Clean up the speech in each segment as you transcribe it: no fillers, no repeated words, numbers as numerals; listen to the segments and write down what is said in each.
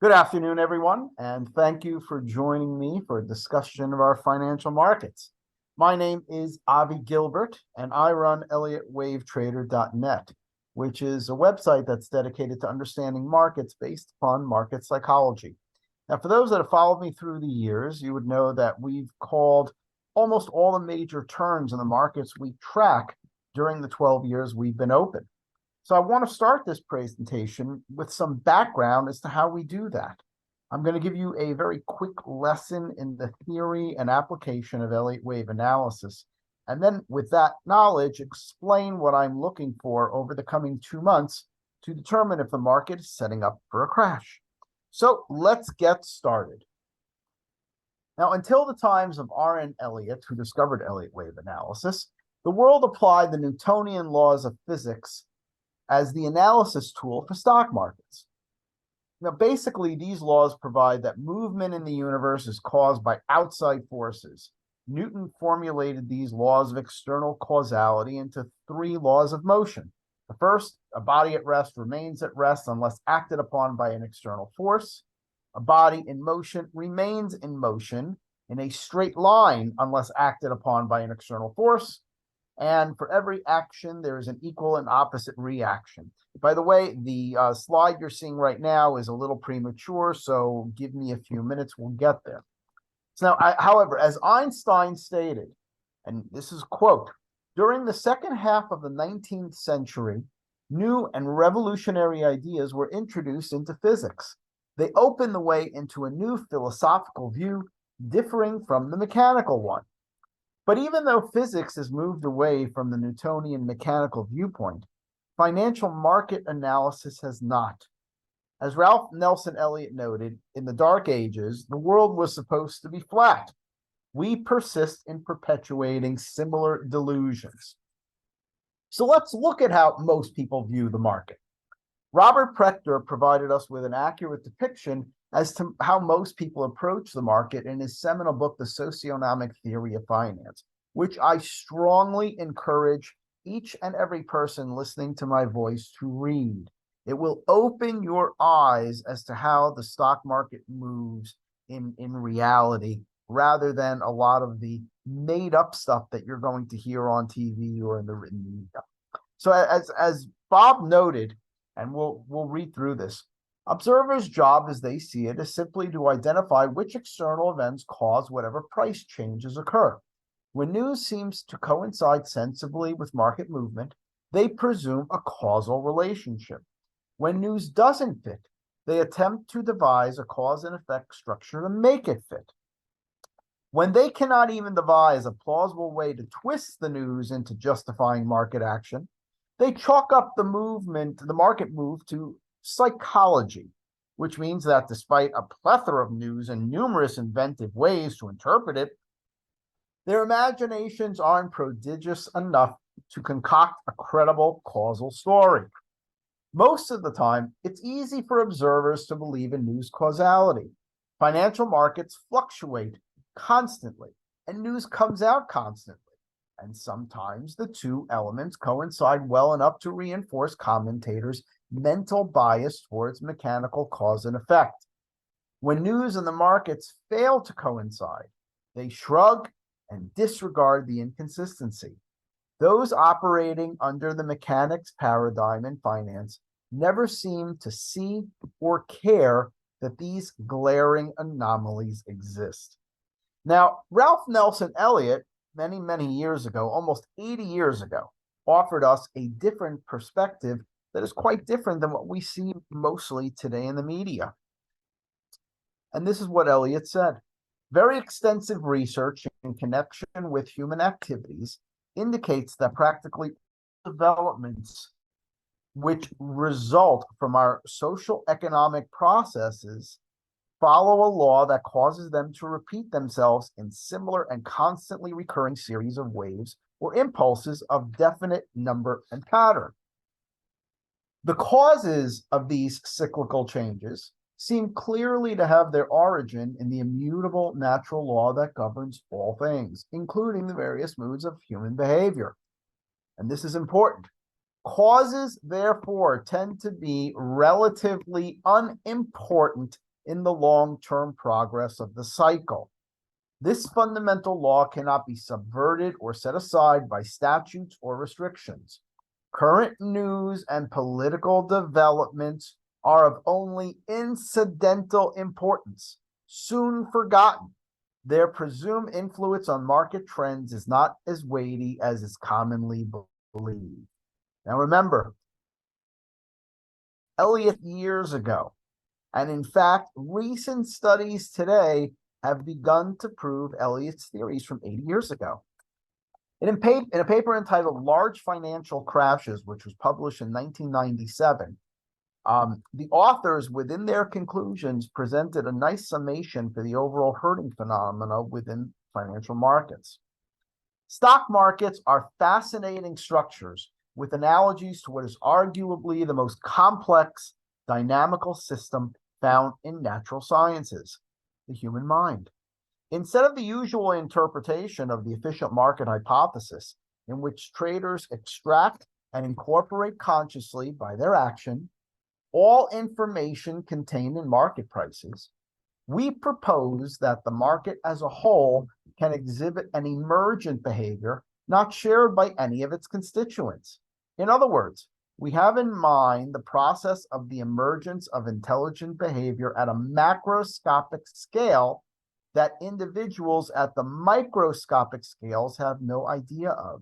Good afternoon, everyone, and thank you for joining me for a discussion of our financial markets. My name is Avi Gilbert, and I run ElliottWaveTrader.net, which is a website that's dedicated to understanding markets based upon market psychology. Now, for those that have followed me through the years, you would know that we've called almost all the major turns in the markets we track during the 12 years we've been open. So I want to start this presentation with some background as to how we do that. I'm going to give you a very quick lesson in the theory and application of Elliott wave analysis. And then with that knowledge, explain what I'm looking for over the coming 2 months to determine if the market is setting up for a crash. So let's get started. Now, until the times of R.N. Elliott, who discovered Elliott wave analysis, the world applied the Newtonian laws of physics as the analysis tool for stock markets. Now, basically, these laws provide that movement in the universe is caused by outside forces. Newton formulated these laws of external causality into 3 laws of motion. The first, a body at rest remains at rest unless acted upon by an external force. A body in motion remains in motion in a straight line unless acted upon by an external force. And for every action, there is an equal and opposite reaction. By the way, the slide you're seeing right now is a little premature, so give me a few minutes, we'll get there. So now, however, as Einstein stated, and this is a quote, during the second half of the 19th century, new and revolutionary ideas were introduced into physics. They opened the way into a new philosophical view differing from the mechanical one. But even though physics has moved away from the Newtonian mechanical viewpoint, financial market analysis has not. As Ralph Nelson Elliott noted, in the Dark Ages, the world was supposed to be flat. We persist in perpetuating similar delusions. So let's look at how most people view the market. Robert Prechter provided us with an accurate depiction as to how most people approach the market in his seminal book, The Socioeconomic Theory of Finance, which I strongly encourage each and every person listening to my voice to read. It will open your eyes as to how the stock market moves in reality, rather than a lot of the made-up stuff that you're going to hear on TV or in the written media. So as Bob noted, and we'll read through this, observers' job as they see it is simply to identify which external events cause whatever price changes occur. When news seems to coincide sensibly with market movement, they presume a causal relationship. When news doesn't fit, they attempt to devise a cause and effect structure to make it fit. When they cannot even devise a plausible way to twist the news into justifying market action, they chalk up the market move to psychology, which means that despite a plethora of news and numerous inventive ways to interpret it, their imaginations aren't prodigious enough to concoct a credible causal story. Most of the time, it's easy for observers to believe in news causality. Financial markets fluctuate constantly, and news comes out constantly. And sometimes the two elements coincide well enough to reinforce commentators' mental bias towards mechanical cause and effect. When news and the markets fail to coincide, they shrug and disregard the inconsistency. Those operating under the mechanics paradigm in finance never seem to see or care that these glaring anomalies exist. Now, Ralph Nelson Elliott, many, many years ago, almost 80 years ago, offered us a different perspective that is quite different than what we see mostly today in the media. And this is what Elliott said. Very extensive research in connection with human activities indicates that practically developments which result from our social economic processes follow a law that causes them to repeat themselves in similar and constantly recurring series of waves or impulses of definite number and pattern. The causes of these cyclical changes seem clearly to have their origin in the immutable natural law that governs all things, including the various moods of human behavior. And this is important. Causes, therefore, tend to be relatively unimportant in the long-term progress of the cycle. This fundamental law cannot be subverted or set aside by statutes or restrictions. Current news and political developments are of only incidental importance, soon forgotten. Their presumed influence on market trends is not as weighty as is commonly believed. Now remember, Elliott years ago, and in fact, recent studies today have begun to prove Elliott's theories from 80 years ago. In a paper entitled Large Financial Crashes, which was published in 1997, the authors, within their conclusions, presented a nice summation for the overall herding phenomena within financial markets. Stock markets are fascinating structures with analogies to what is arguably the most complex, dynamical system found in natural sciences, the human mind. Instead of the usual interpretation of the efficient market hypothesis, in which traders extract and incorporate consciously by their action all information contained in market prices, we propose that the market as a whole can exhibit an emergent behavior not shared by any of its constituents. In other words, we have in mind the process of the emergence of intelligent behavior at a macroscopic scale that individuals at the microscopic scales have no idea of.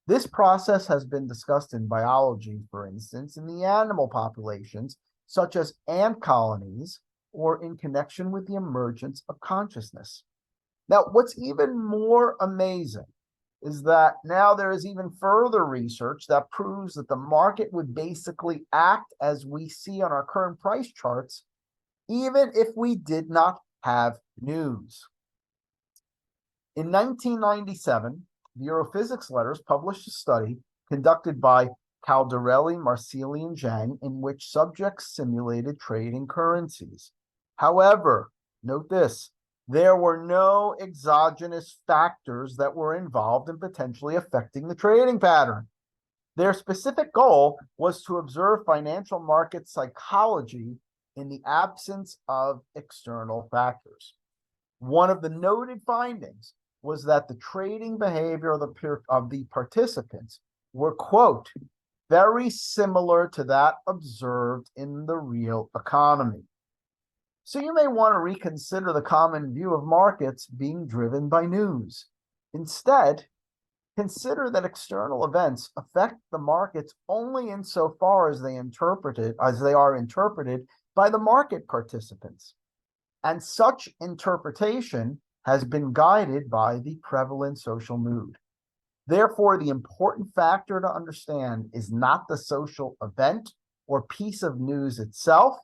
This process has been discussed in biology, for instance, in the animal populations, such as ant colonies, or in connection with the emergence of consciousness. Now, what's even more amazing is that now there is even further research that proves that the market would basically act as we see on our current price charts, even if we did not have news. In 1997, the Europhysics Letters published a study conducted by Caldarelli, Marsili, and Zhang, in which subjects simulated trading currencies. However, note this, there were no exogenous factors that were involved in potentially affecting the trading pattern. Their specific goal was to observe financial market psychology in the absence of external factors. One of the noted findings was that the trading behavior of the participants were, quote, very similar to that observed in the real economy. So you may want to reconsider the common view of markets being driven by news. Instead, consider that external events affect the markets only insofar as they are interpreted by the market participants. And such interpretation has been guided by the prevalent social mood. Therefore, the important factor to understand is not the social event or piece of news itself,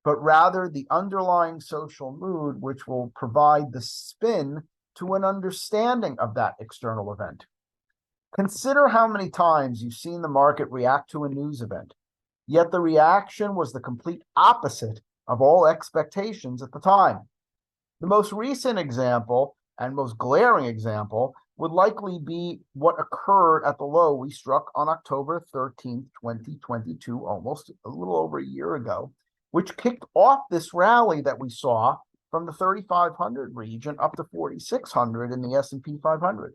but rather the underlying social mood, which will provide the spin to an understanding of that external event. Consider how many times you've seen the market react to a news event, yet the reaction was the complete opposite of all expectations at the time. The most recent example and most glaring example would likely be what occurred at the low we struck on October 13th, 2022, almost a little over a year ago, which kicked off this rally that we saw from the 3,500 region up to 4,600 in the S&P 500.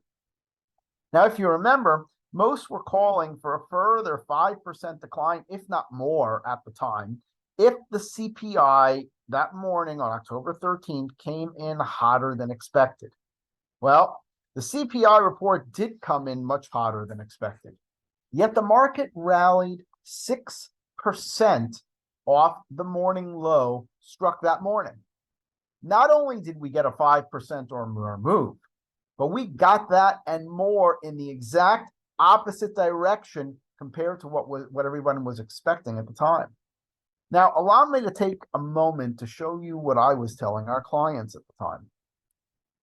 Now, if you remember, most were calling for a further 5% decline, if not more at the time, if the CPI that morning on October 13th came in hotter than expected. Well, the CPI report did come in much hotter than expected, yet the market rallied 6% off the morning low struck that morning. Not only did we get a 5% or more move, but we got that and more in the exact opposite direction compared to what everyone was expecting at the time. Now, allow me to take a moment to show you what I was telling our clients at the time.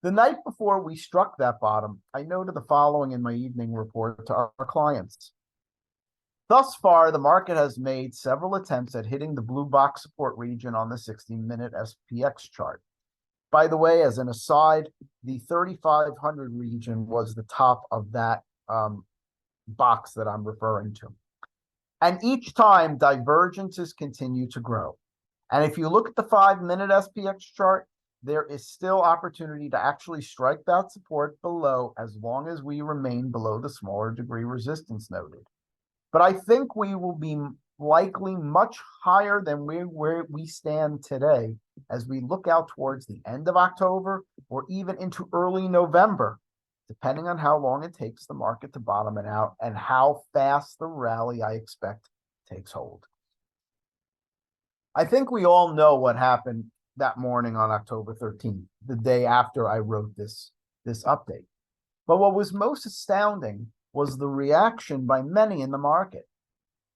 The night before we struck that bottom, I noted the following in my evening report to our clients. Thus far, the market has made several attempts at hitting the blue box support region on the 60-minute SPX chart. By the way, as an aside, the 3,500 region was the top of that box that I'm referring to. And each time, divergences continue to grow. And if you look at the 5-minute SPX chart, there is still opportunity to actually strike that support below as long as we remain below the smaller degree resistance noted. But I think we will be likely much higher than where we stand today as we look out towards the end of October or even into early November, depending on how long it takes the market to bottom it out and how fast the rally I expect takes hold. I think we all know what happened that morning on October 13th, the day after I wrote this update. But what was most astounding was the reaction by many in the market.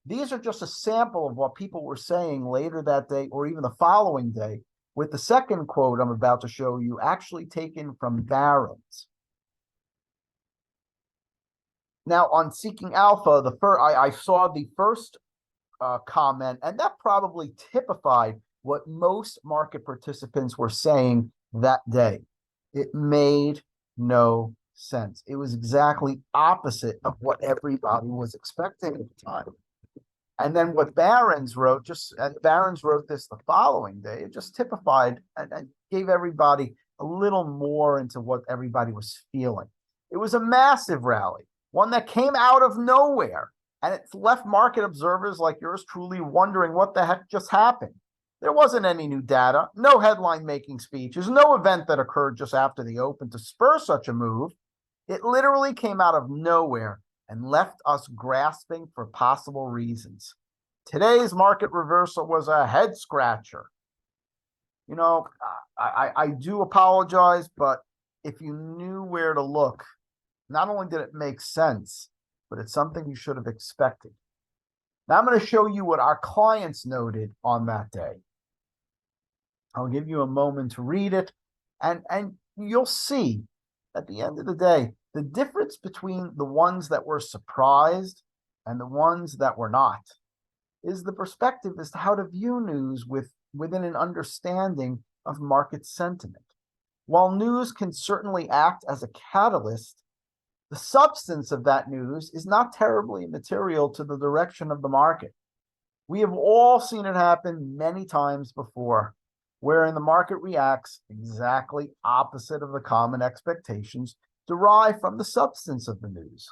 These are just a sample of what people were saying later that day or even the following day, with the second quote I'm about to show you actually taken from Barron's. Now, on Seeking Alpha, I saw the first comment, and that probably typified what most market participants were saying that day. It made no sense. It was exactly opposite of what everybody was expecting at the time. And then what Barron's wrote, Barron's wrote this the following day, it just typified and gave everybody a little more into what everybody was feeling. It was a massive rally, one that came out of nowhere. And it's left market observers like yours truly wondering what the heck just happened. There wasn't any new data, no headline-making speeches, no event that occurred just after the open to spur such a move. It literally came out of nowhere and left us grasping for possible reasons. Today's market reversal was a head-scratcher. You know, I do apologize, but if you knew where to look, not only did it make sense, but it's something you should have expected. Now I'm going to show you what our clients noted on that day. I'll give you a moment to read it, and you'll see at the end of the day, the difference between the ones that were surprised and the ones that were not is the perspective as to how to view news within an understanding of market sentiment. While news can certainly act as a catalyst, the substance of that news is not terribly material to the direction of the market. We have all seen it happen many times before, wherein the market reacts exactly opposite of the common expectations derived from the substance of the news.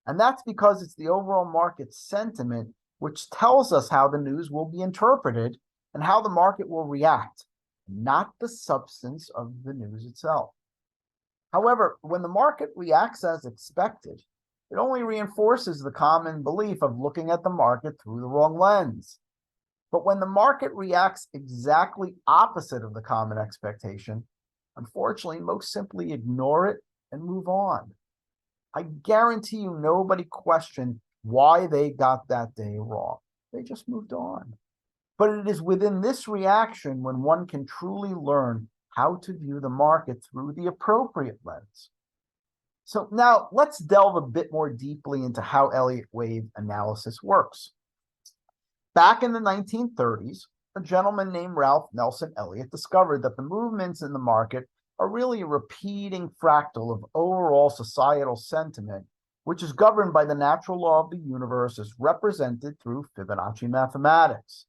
And that's because it's the overall market sentiment which tells us how the news will be interpreted and how the market will react, not the substance of the news itself. However, when the market reacts as expected, it only reinforces the common belief of looking at the market through the wrong lens. But when the market reacts exactly opposite of the common expectation, unfortunately, most simply ignore it and move on. I guarantee you nobody questioned why they got that day wrong. They just moved on. But it is within this reaction when one can truly learn how to view the market through the appropriate lens. So now let's delve a bit more deeply into how Elliott wave analysis works. Back in the 1930s, a gentleman named Ralph Nelson Elliott discovered that the movements in the market are really a repeating fractal of overall societal sentiment, which is governed by the natural law of the universe as represented through Fibonacci mathematics.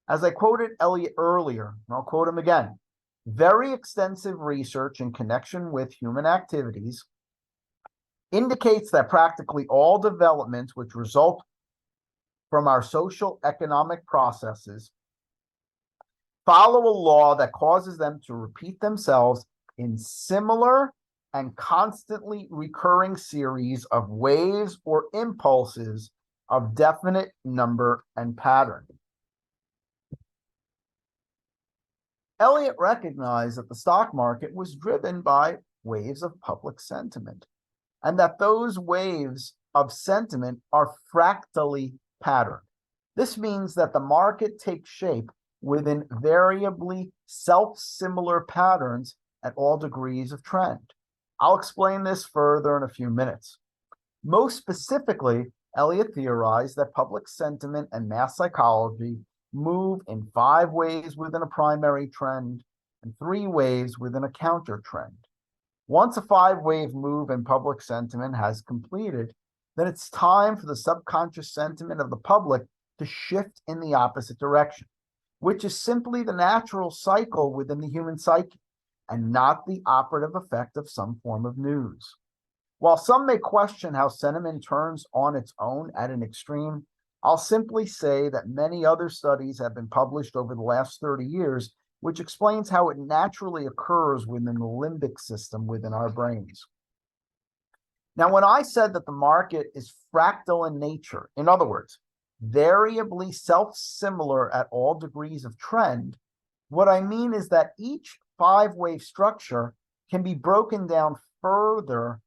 As I quoted Elliott earlier, and I'll quote him again, very extensive research in connection with human activities indicates that practically all developments which result from our social economic processes follow a law that causes them to repeat themselves in similar and constantly recurring series of waves or impulses of definite number and pattern. Elliott recognized that the stock market was driven by waves of public sentiment, and that those waves of sentiment are fractally patterned. This means that the market takes shape within variably self-similar patterns at all degrees of trend. I'll explain this further in a few minutes. Most specifically, Elliott theorized that public sentiment and mass psychology move in 5 ways within a primary trend and 3 ways within a counter trend. Once a 5-wave move in public sentiment has completed, then it's time for the subconscious sentiment of the public to shift in the opposite direction. which is simply the natural cycle within the human psyche and not the operative effect of some form of news. While some may question how sentiment turns on its own at an extreme, I'll simply say that many other studies have been published over the last 30 years, which explains how it naturally occurs within the limbic system within our brains. Now, when I said that the market is fractal in nature, in other words, variably self-similar at all degrees of trend, what I mean is that each five-wave structure can be broken down further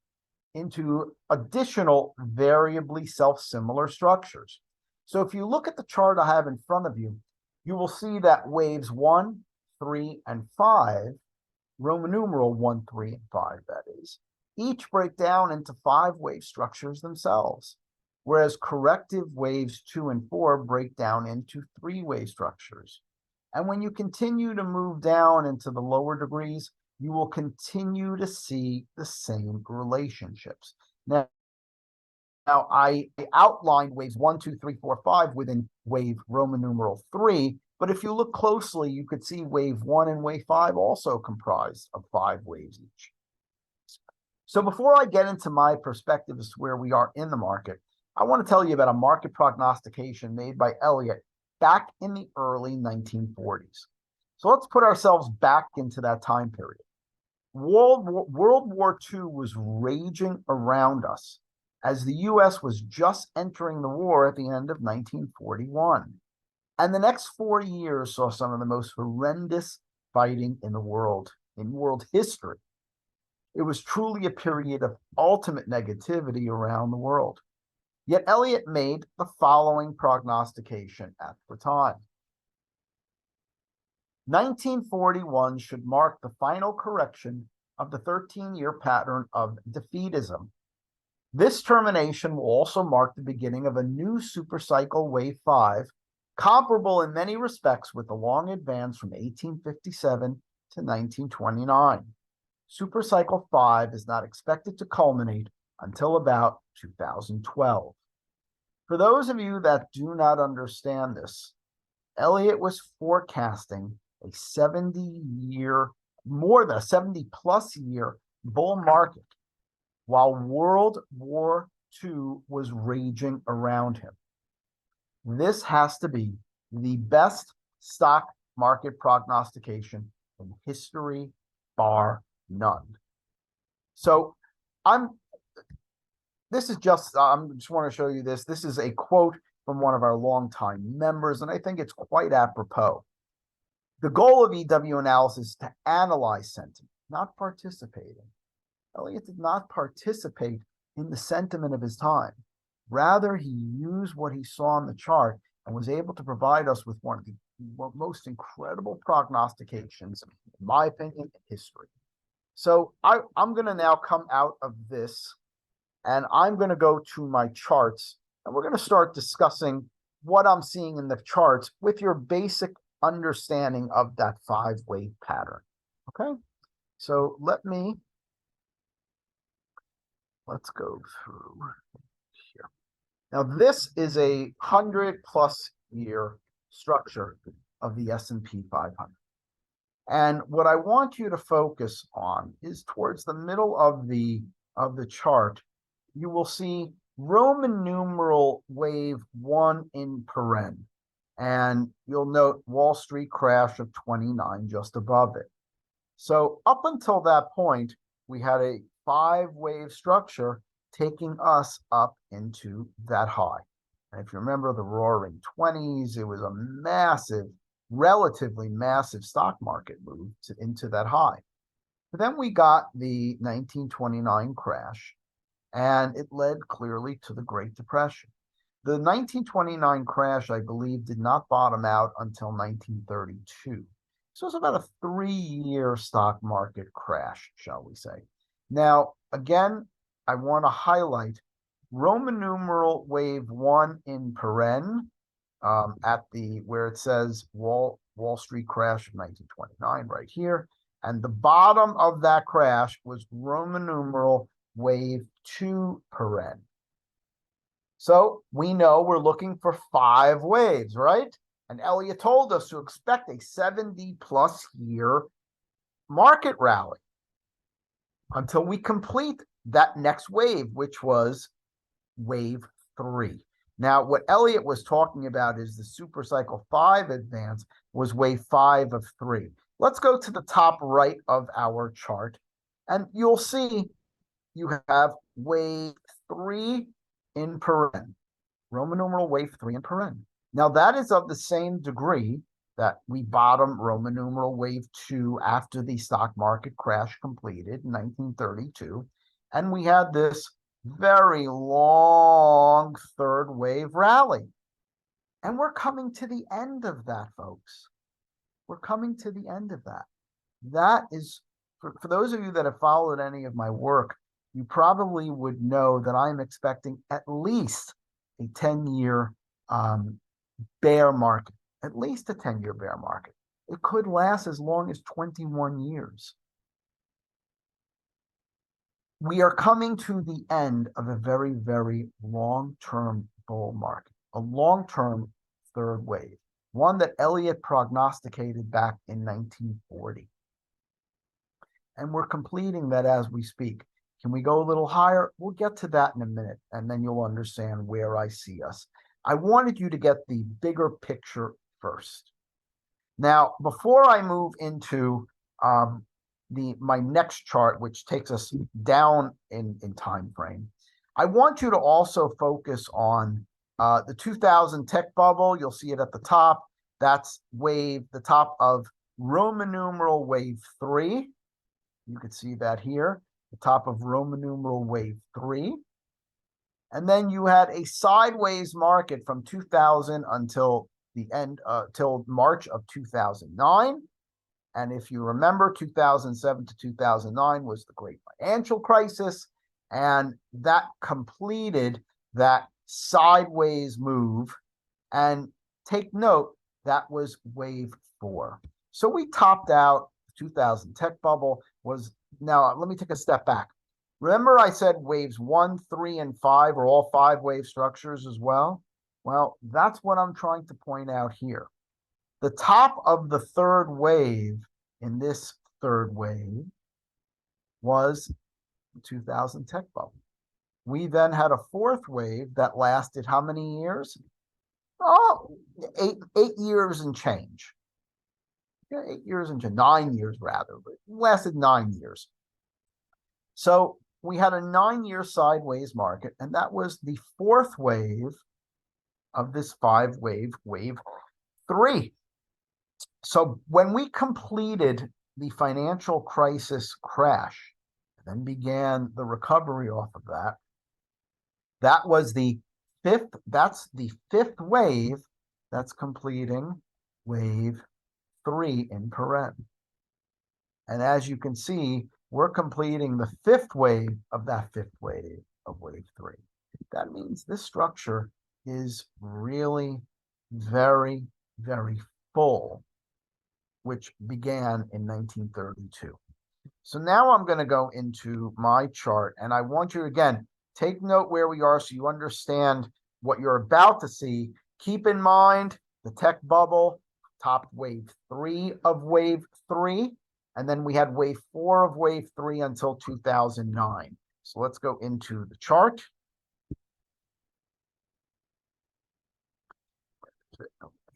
into additional variably self-similar structures. So if you look at the chart I have in front of you, you will see that waves 1, 3, and 5, Roman numeral 1, 3, and 5, that is, each break down into five-wave structures themselves, whereas corrective waves 2 and 4 break down into three-wave structures. And when you continue to move down into the lower degrees, you will continue to see the same relationships. Now I outlined waves 1, 2, 3, 4, 5 within wave Roman numeral 3, but if you look closely, you could see wave 1 and wave 5 also comprised of 5 waves each. So before I get into my perspective as to where we are in the market, I want to tell you about a market prognostication made by Elliott back in the early 1940s. So let's put ourselves back into that time period. World War II was raging around us as the U.S. was just entering the war at the end of 1941. And the next 4 years saw some of the most horrendous fighting in world history. It was truly a period of ultimate negativity around the world. Yet Elliott made the following prognostication at the time. 1941 should mark the final correction of the 13-year pattern of defeatism. This termination will also mark the beginning of a new supercycle wave 5, comparable in many respects with the long advance from 1857 to 1929. Supercycle 5 is not expected to culminate until about 2012. For those of you that do not understand this, Elliott was forecasting a 70-year, more than a 70-plus year bull market, while World War II was raging around him. This has to be the best stock market prognostication in history, bar none. So I just want to show you this. This is a quote from one of our longtime members, and I think it's quite apropos. The goal of EW analysis is to analyze sentiment, not participate in. Elliott did not participate in the sentiment of his time. Rather, he used what he saw on the chart and was able to provide us with one of the most incredible prognostications, in my opinion, in history. So I'm going to now come out of this, and I'm going to go to my charts, and we're going to start discussing what I'm seeing in the charts with your basic understanding of that five-wave pattern. Okay, so let's go through here. Now, this is a 100-plus year structure of the S&P 500. And what I want you to focus on is towards the middle of the chart, you will see Roman numeral wave 1 in paren. And you'll note Wall Street crash of 29 just above it. So up until that point, we had a five-wave structure taking us up into that high. And if you remember the roaring 20s, it was a massive, relatively massive stock market move into that high. But then we got the 1929 crash, and it led clearly to the Great Depression. The 1929 crash, I believe, did not bottom out until 1932. So it's about a 3-year stock market crash, shall we say. Now, again, I want to highlight Roman numeral wave 1 in paren at where it says Wall Street crash of 1929 right here. And the bottom of that crash was Roman numeral wave 2 paren. So we know we're looking for 5 waves, right? And Elliott told us to expect a 70+ year market rally until we complete that next wave, which was wave 3. Now, what Elliott was talking about is the super cycle 5 advance was wave 5 of 3. Let's go to the top right of our chart, and you'll see you have wave 3 in paren, Roman numeral wave 3 in paren. Now, that is of the same degree that we bottom Roman numeral wave 2 after the stock market crash completed in 1932, and we had this very long third wave rally. And we're coming to the end of that, folks. We're coming to the end of that. That is, for those of you that have followed any of my work, you probably would know that I'm expecting at least a 10-year bear market, at least a 10-year bear market. It could last as long as 21 years. We are coming to the end of a very, very long-term bull market, a long-term third wave, one that Elliott prognosticated back in 1940. And we're completing that as we speak. Can we go a little higher? We'll get to that in a minute, and then you'll understand where I see us. I wanted you to get the bigger picture first. Now, before I move into my next chart, which takes us down in time frame, I want you to also focus on the 2000 tech bubble. You'll see it at the top. That's the top of Roman numeral wave 3. You can see that here, the top of Roman numeral wave 3. And then you had a sideways market from 2000 until the end, till March of 2009. And if you remember, 2007 to 2009 was the great financial crisis, and that completed that sideways move. And take note, that was wave 4. So we topped out. 2000 tech bubble was, now let me take a step back. Remember I said waves 1, 3, and 5 are all 5-wave structures as well? Well, that's what I'm trying to point out here. The top of the third wave in this third wave was the 2000 tech bubble. We then had a fourth wave that lasted how many years? Oh, eight years and change. Yeah, 8 years and 9 years rather, but it lasted 9 years. So we had a 9-year sideways market, and that was the fourth wave of this 5-wave wave 3. So when we completed the financial crisis crash, and then began the recovery off of that, that was the fifth, that's the 5th wave that's completing wave 3 in paren. And as you can see, we're completing the 5th wave of that 5th wave of wave 3. That means this structure is really very, very full, which began in 1932. So now I'm going to go into my chart, and I want you, again, take note where we are so you understand what you're about to see. Keep in mind the tech bubble topped wave 3 of wave 3, and then we had wave 4 of wave 3 until 2009. So let's go into the chart.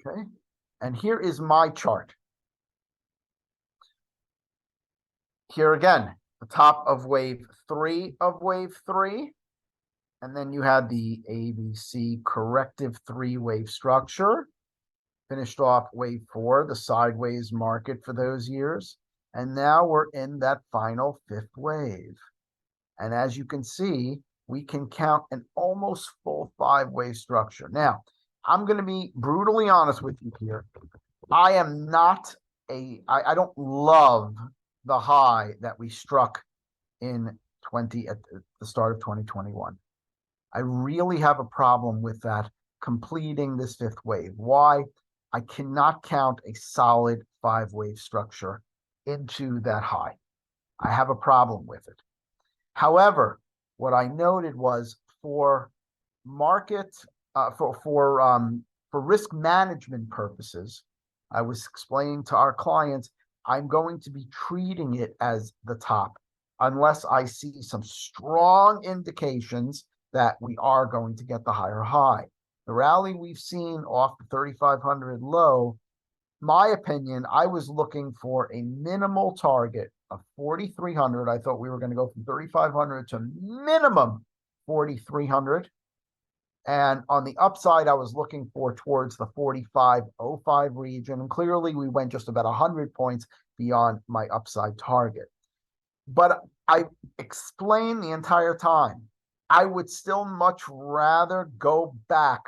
Okay, and here is my chart. Here again, the top of wave 3 of wave 3, and then you had the ABC corrective 3-wave structure. Finished off wave 4, the sideways market for those years. And now we're in that final 5th wave. And as you can see, we can count an almost full 5-wave structure. Now, I'm going to be brutally honest with you here. I am not I don't love the high that we struck at the start of 2021. I really have a problem with that completing this 5th wave. Why? I cannot count a solid 5-wave structure into that high. I have a problem with it. However, what I noted was for market, for for risk management purposes, I was explaining to our clients, I'm going to be treating it as the top unless I see some strong indications that we are going to get the higher high. The rally we've seen off the 3,500 low, my opinion, I was looking for a minimal target of 4,300. I thought we were going to go from 3,500 to minimum 4,300. And on the upside, I was looking for towards the 45.05 region. And clearly, we went just about 100 points beyond my upside target. But I explained the entire time, I would still much rather go back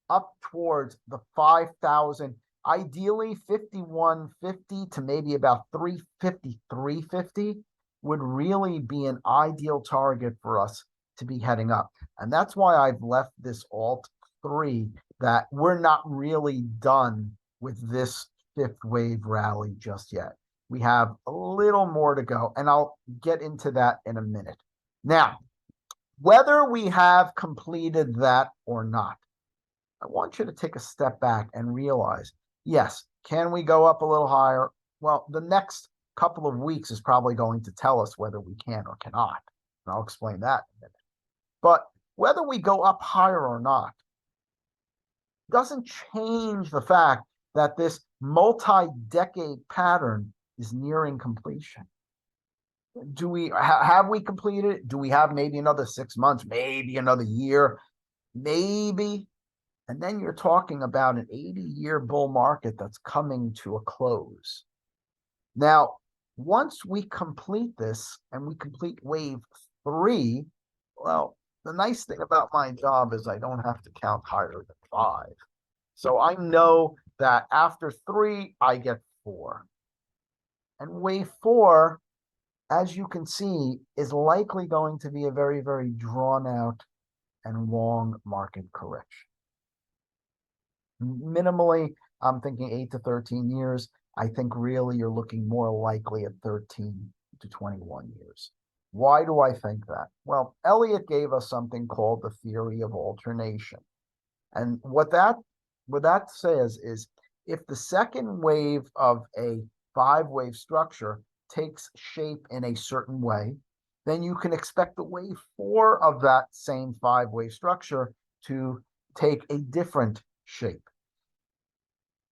up towards the 5,000, ideally 5,150 to maybe about 350, 350 would really be an ideal target for us to be heading up. And that's why I've left this alt 3, that we're not really done with this fifth wave rally just yet. We have a little more to go, and I'll get into that in a minute. Now, whether we have completed that or not, I want you to take a step back and realize, yes, can we go up a little higher? Well, the next couple of weeks is probably going to tell us whether we can or cannot. And I'll explain that in a minute. But whether we go up higher or not doesn't change the fact that this multi-decade pattern is nearing completion. Do we have we completed it? Do we have maybe another 6 months, maybe another year, maybe? And then you're talking about an 80-year bull market that's coming to a close. Now, once we complete this and we complete wave 3, well, the nice thing about my job is I don't have to count higher than 5. So I know that after 3, I get 4. And wave 4, as you can see, is likely going to be a very, very drawn out and long market correction. Minimally, I'm thinking 8 to 13 years. I think really you're looking more likely at 13 to 21 years. Why do I think that? Well, Elliott gave us something called the theory of alternation. And what that says is, if the second wave of a 5-wave structure takes shape in a certain way, then you can expect the wave 4 of that same 5-wave structure to take a different shape.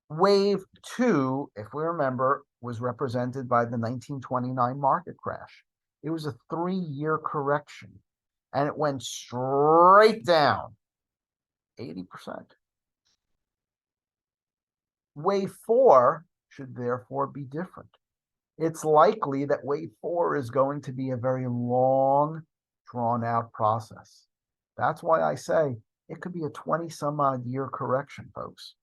Wave 2, if we remember, was represented by the 1929 market crash. It was a 3-year correction, and it went straight down 80%. Wave 4 should therefore be different. It's likely that wave 4 is going to be a very long, drawn-out process. That's why I say it could be a 20-some-odd year correction, folks.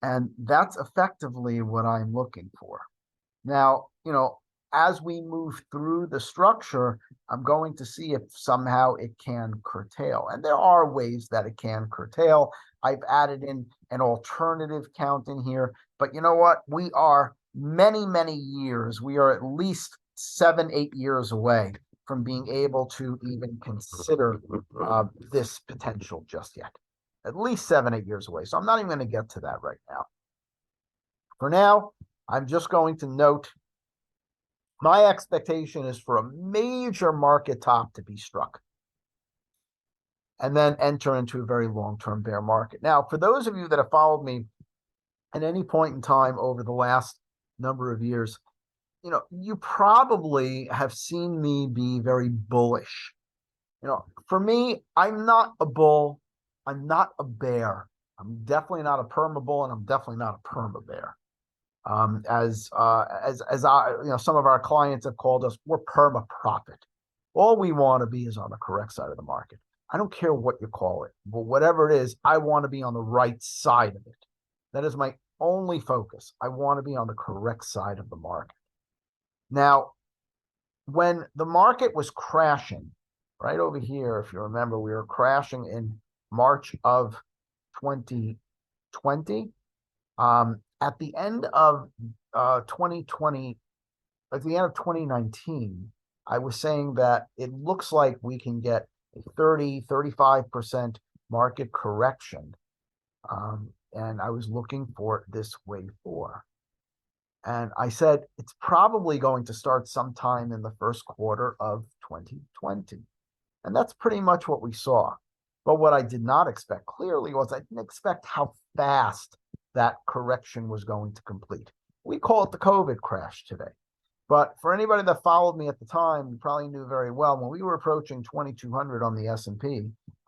And that's effectively what I'm looking for. Now, as we move through the structure, I'm going to see if somehow it can curtail. And there are ways that it can curtail. I've added in an alternative count in here. But you know what? We are many, many years. We are at least 7, 8 years away from being able to even consider this potential just yet. At least 7, 8 years away. So I'm not even going to get to that right now. For now, I'm just going to note my expectation is for a major market top to be struck and then enter into a very long-term bear market. Now, for those of you that have followed me at any point in time over the last number of years, you probably have seen me be very bullish. For me, I'm not a bull. I'm not a bear. I'm definitely not a perma bull, and I'm definitely not a perma bear. As some of our clients have called us, we're perma profit. All we want to be is on the correct side of the market. I don't care what you call it, but whatever it is, I want to be on the right side of it. That is my only focus. I want to be on the correct side of the market. Now, when the market was crashing, right over here, if you remember, we were crashing in March of 2020. At the end of 2020, at the end of 2019, I was saying that it looks like we can get a 30, 35% market correction And I was looking for this wave 4. And I said, it's probably going to start sometime in the first quarter of 2020. And that's pretty much what we saw. But what I did not expect clearly was I didn't expect how fast that correction was going to complete. We call it the COVID crash today. But for anybody that followed me at the time, you probably knew very well, when we were approaching 2,200 on the S&P,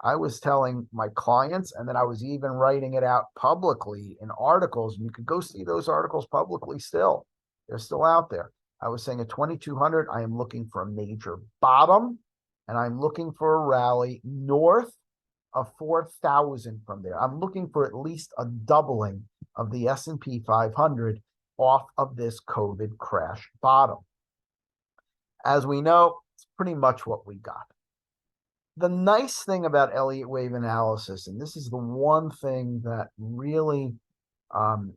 I was telling my clients, and then I was even writing it out publicly in articles. And you could go see those articles publicly still. They're still out there. I was saying at 2,200, I am looking for a major bottom, and I'm looking for a rally north of 4,000 from there. I'm looking for at least a doubling of the S&P 500 off of this COVID crash bottom. As we know, it's pretty much what we got. The nice thing about Elliott wave analysis, and this is the one thing that really I've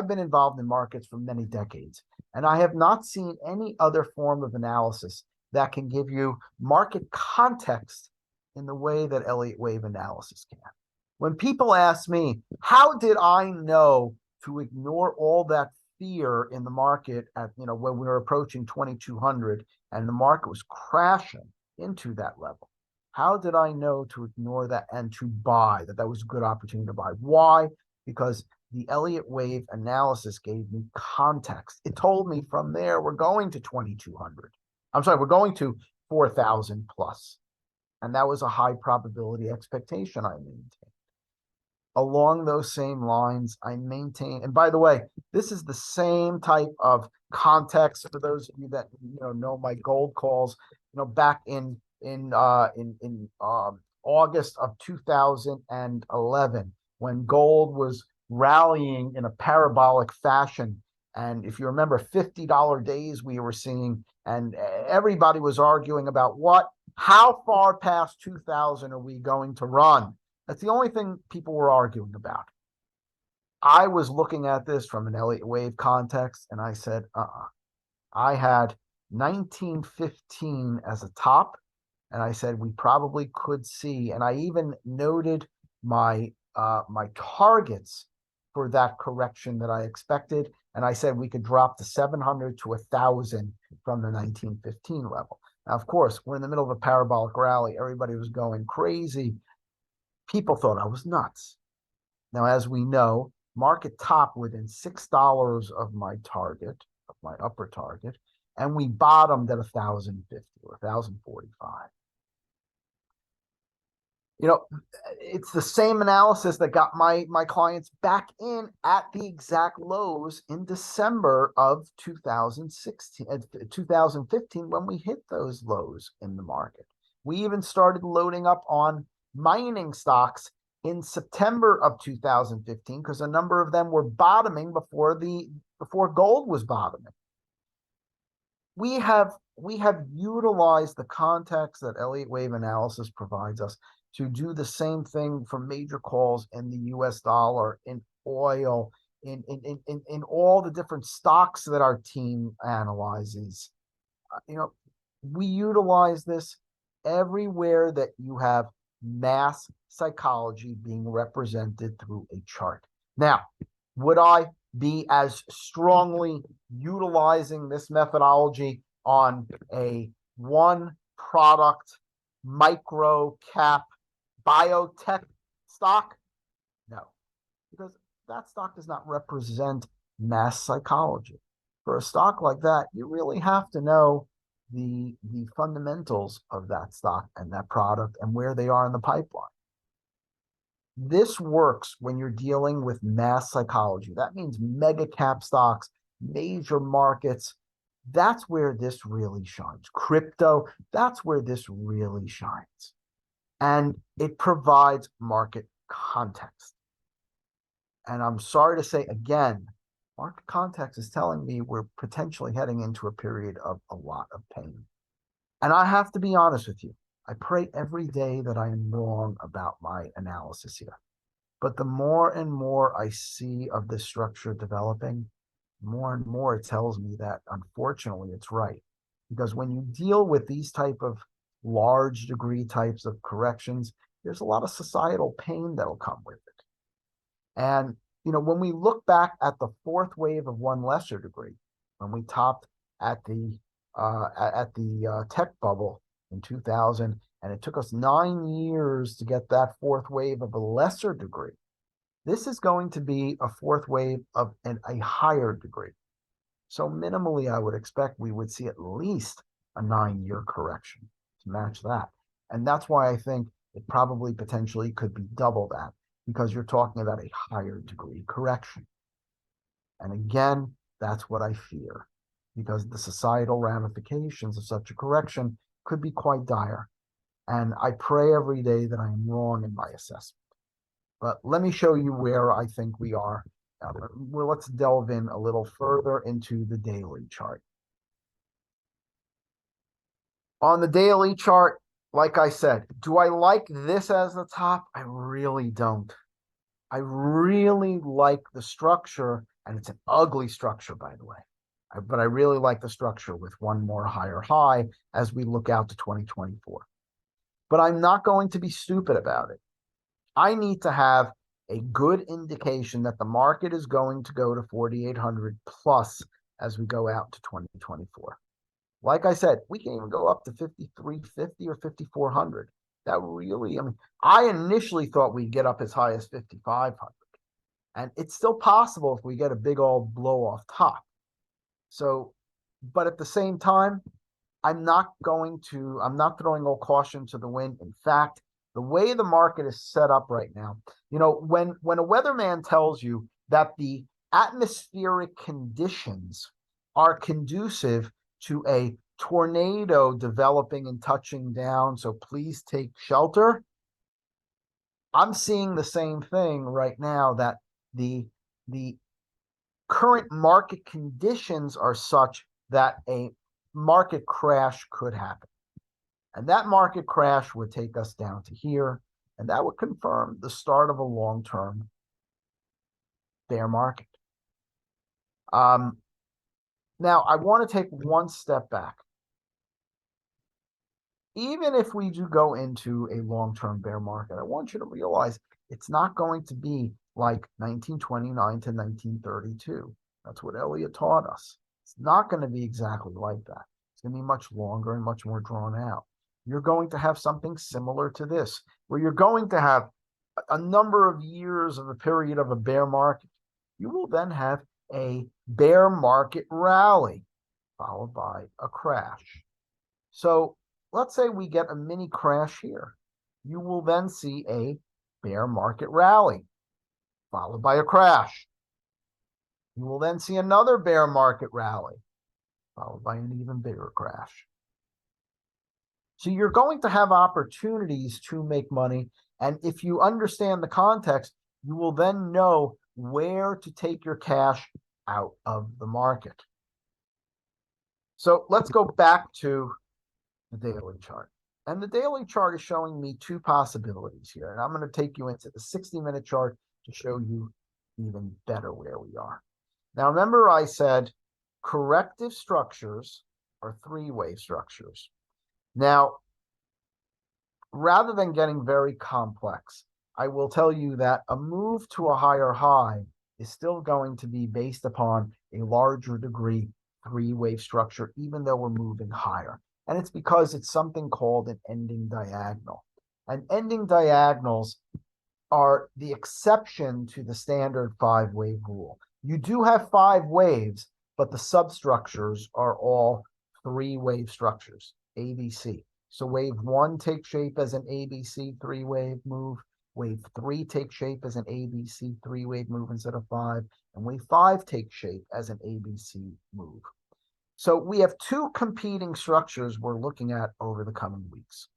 been involved in markets for many decades, and I have not seen any other form of analysis that can give you market context in the way that Elliott wave analysis can. When people ask me, how did I know to ignore all that fear in the market at, when we were approaching 2,200 and the market was crashing into that level? How did I know to ignore that and to buy, that was a good opportunity to buy? Why? Because the Elliott wave analysis gave me context. It told me from there, we're going to 2,200. I'm sorry, we're going to 4,000 plus. And that was a high probability expectation I maintained. Along those same lines, I maintain, and by the way, this is the same type of context for those of you that know my gold calls. Back in August of 2011, when gold was rallying in a parabolic fashion, and if you remember, $50 days we were seeing, and everybody was arguing about how far past 2,000 are we going to run? That's the only thing people were arguing about. I was looking at this from an Elliott wave context, and I said, I had 1915 as a top, and I said we probably could see, and I even noted my targets for that correction that I expected, and I said we could drop to 700 to 1,000 from the 1915 level. Now, of course, we're in the middle of a parabolic rally. Everybody was going crazy. People thought I was nuts. Now, as we know, market top within $6 of my target, of my upper target, and we bottomed at 1,050 or 1,045. It's the same analysis that got my clients back in at the exact lows in December of 2015 when we hit those lows in the market. We even started loading up on mining stocks in September of 2015 because a number of them were bottoming before gold was bottoming. We have utilized the context that Elliott wave analysis provides us to do the same thing for major calls in the US dollar, in oil, in all the different stocks that our team analyzes. We utilize this everywhere that you have mass psychology being represented through a chart. Now, would I be as strongly utilizing this methodology on a one product micro cap biotech stock? No, because that stock does not represent mass psychology. For a stock like that, you really have to know the fundamentals of that stock and that product and where they are in the pipeline. This works when you're dealing with mass psychology. That means mega cap stocks, major markets. That's where this really shines. Crypto, that's where this really shines. And it provides market context. And I'm sorry to say again, market context is telling me we're potentially heading into a period of a lot of pain. And I have to be honest with you. I pray every day that I am wrong about my analysis here. But the more and more I see of this structure developing, more and more it tells me that, unfortunately, it's right. Because when you deal with these type of large degree types of corrections, there's a lot of societal pain that'll come with it. And, when we look back at the fourth wave of one lesser degree, when we topped at the tech bubble in 2000, and it took us 9 years to get that fourth wave of a lesser degree, this is going to be a fourth wave of a higher degree. So minimally, I would expect we would see at least a 9-year correction to match that. And that's why I think it probably potentially could be double that, because you're talking about a higher degree correction. And again, that's what I fear, because the societal ramifications of such a correction could be quite dire. And I pray every day that I am wrong in my assessment. But let me show you where I think we are. Well, let's delve in a little further into the daily chart. On the daily chart, like I said, do I like this as the top? I really don't. I really like the structure, and it's an ugly structure, by the way. But I really like the structure with one more higher high as we look out to 2024. But I'm not going to be stupid about it. I need to have a good indication that the market is going to go to 4,800 plus as we go out to 2024. Like I said, we can even go up to 5,350 or 5,400. That really, I initially thought we'd get up as high as 5,500. And it's still possible if we get a big old blow off top. So, but at the same time, I'm not throwing all caution to the wind. In fact, the way the market is set up right now, when a weatherman tells you that the atmospheric conditions are conducive to a tornado developing and touching down, so please take shelter, I'm seeing the same thing right now, that the current market conditions are such that a market crash could happen. And that market crash would take us down to here, and that would confirm the start of a long-term bear market. Now, I want to take one step back. Even if we do go into a long-term bear market, I want you to realize it's not going to be like 1929 to 1932. That's what Elliott taught us. It's not going to be exactly like that. It's going to be much longer and much more drawn out. You're going to have something similar to this, where you're going to have a number of years of a period of a bear market. You will then have a bear market rally, followed by a crash. So let's say we get a mini crash here. You will then see a bear market rally, followed by a crash. You will then see another bear market rally, followed by an even bigger crash. So you're going to have opportunities to make money. And if you understand the context, you will then know where to take your cash out of the market. So let's go back to the daily chart. And the daily chart is showing me two possibilities here. And I'm going to take you into the 60-minute chart to show you even better where we are. Now, remember I said corrective structures are three-way structures. Now, rather than getting very complex, I will tell you that a move to a higher high is still going to be based upon a larger degree three-wave structure, even though we're moving higher. And it's because it's something called an ending diagonal. And ending diagonals are the exception to the standard 5-wave rule. You do have 5 waves, but the substructures are all 3-wave structures, ABC. So wave 1 takes shape as an ABC 3-wave move. Wave 3 takes shape as an ABC 3-wave move instead of 5. And wave 5 takes shape as an ABC move. So we have 2 competing structures we're looking at over the coming weeks.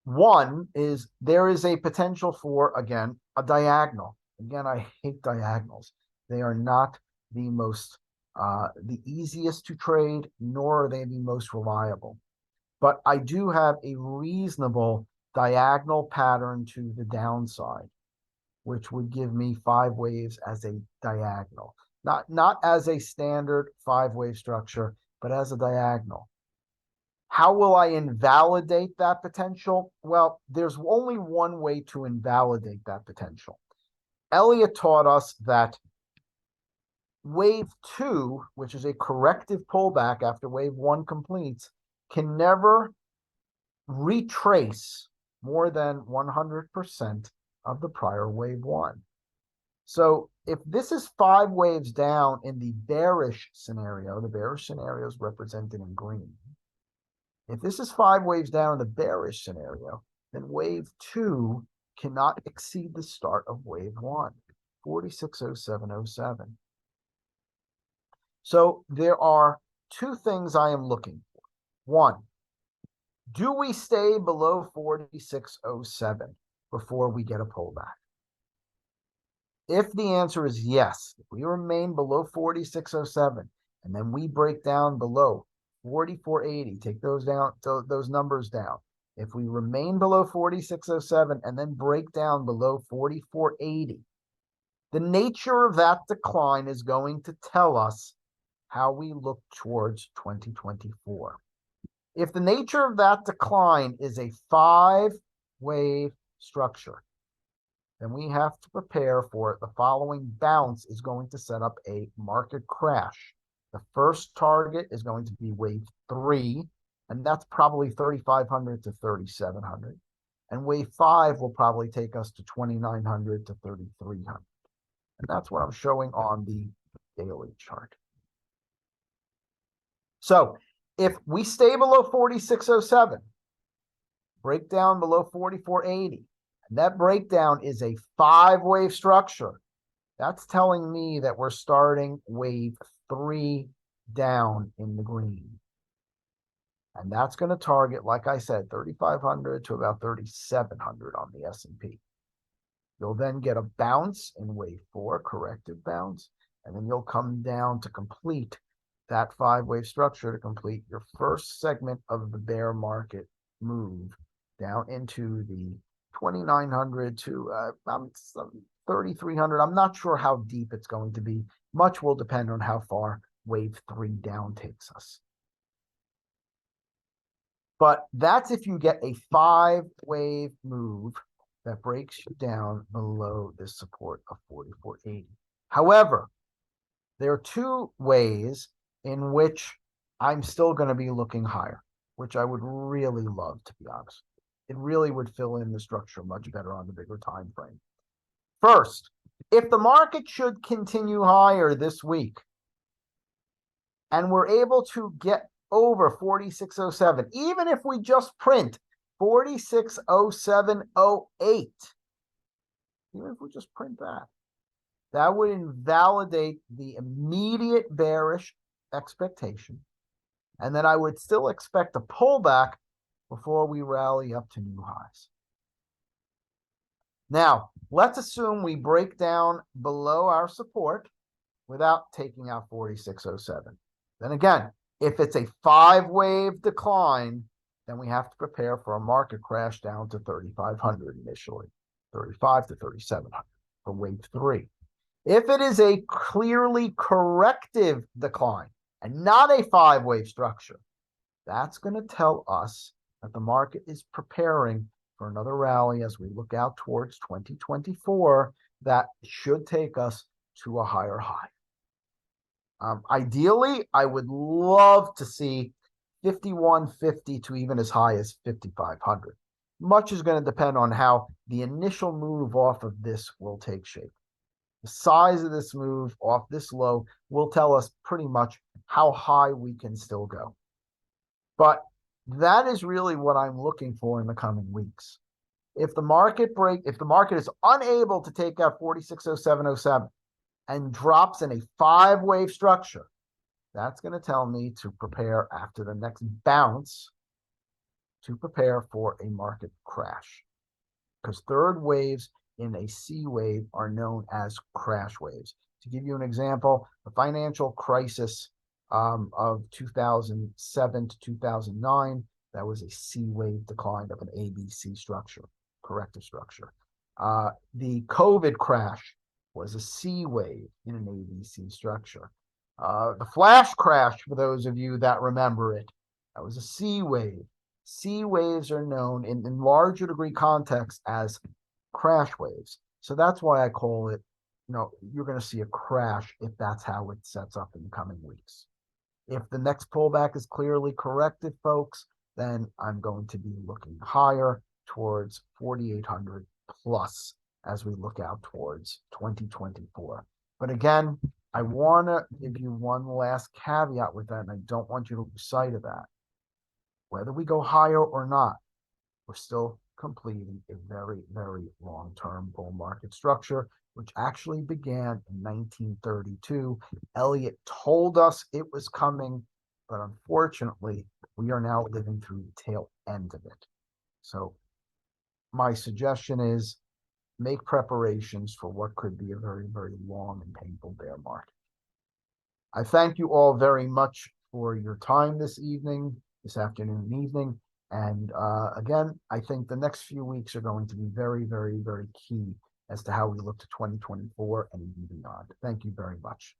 One is there is a potential for, again, a diagonal. Again, I hate diagonals. They are not the most, the easiest to trade, nor are they the most reliable. But I do have a reasonable diagonal pattern to the downside, which would give me 5 waves as a diagonal. Not as a standard 5-wave structure, but as a diagonal. How will I invalidate that potential? Well, there's only one way to invalidate that potential. Elliott taught us that wave 2, which is a corrective pullback after wave 1 completes, can never retrace more than 100% of the prior wave 1. So if this is 5 waves down in the bearish scenario, the bearish scenario is represented in green. If this is 5 waves down in the bearish scenario, then wave 2 cannot exceed the start of wave 1, 4607.07. So there are 2 things I am looking for. 1, do we stay below 4607 before we get a pullback? If the answer is yes, if we remain below 4607 and then we break down below 4480, take those numbers down. If we remain below 4607 and then break down below 4480, the nature of that decline is going to tell us how we look towards 2024. If the nature of that decline is a 5-wave structure, then we have to prepare for it. The following bounce is going to set up a market crash. The first target is going to be wave 3, and that's probably 3,500 to 3,700. And wave 5 will probably take us to 2,900 to 3,300. And that's what I'm showing on the daily chart. So if we stay below 4607, break down below 4480, and that breakdown is a 5-wave structure, that's telling me that we're starting wave 3 down in the green. And that's going to target, like I said, 3,500 to about 3,700 on the S&P. You'll then get a bounce in wave 4, corrective bounce, and then you'll come down to complete that 5-wave structure, to complete your first segment of the bear market move down into the 2,900 to 3,300. I'm not sure how deep it's going to be. Much will depend on how far wave 3 down takes us. But that's if you get a 5-wave move that breaks you down below this support of 4480. However, there are 2 ways in which I'm still going to be looking higher, which I would really love, to be honest. It really would fill in the structure much better on the bigger time frame. First, if the market should continue higher this week, and we're able to get over 4607, even if we just print 4607.08, even if we just print that, that would invalidate the immediate bearish expectation. And then I would still expect a pullback before we rally up to new highs. Now, let's assume we break down below our support without taking out 4607. Then again, if it's a 5-wave decline, then we have to prepare for a market crash down to 3,500 initially, 35 to 3,700 for wave 3. If it is a clearly corrective decline and not a 5-wave structure, that's going to tell us that the market is preparing for another rally as we look out towards 2024 that should take us to a higher high. Ideally, I would love to see 5150 to even as high as 5,500. Much is going to depend on how the initial move off of this will take shape. The size of this move off this low will tell us pretty much how high we can still go. But that is really what I'm looking for in the coming weeks. If the market is unable to take out 4607.07 and drops in a 5-wave structure, that's going to tell me to prepare after the next bounce to prepare for a market crash. Because third waves in a C wave are known as crash waves. To give you an example, the financial crisis of 2007 to 2009, that was a C wave decline of an ABC structure, corrective structure. The COVID crash was a C wave in an ABC structure. The flash crash, for those of you that remember it, That was a C wave. C waves are known in larger degree context as crash waves. So that's why I call it, you're going to see a crash if that's how it sets up in the coming weeks. If the next pullback is clearly corrected, folks, then I'm going to be looking higher towards 4,800 plus as we look out towards 2024. But again, I want to give you one last caveat with that, and I don't want you to lose sight of that. Whether we go higher or not, we're still completing a very, very long-term bull market structure, which actually began in 1932. Elliott told us it was coming, but unfortunately, we are now living through the tail end of it. So my suggestion is make preparations for what could be a very, very long and painful bear market. I thank you all very much for your time this afternoon and evening. And again, I think the next few weeks are going to be very, very, very key as to how we look to 2024 and even beyond. Thank you very much.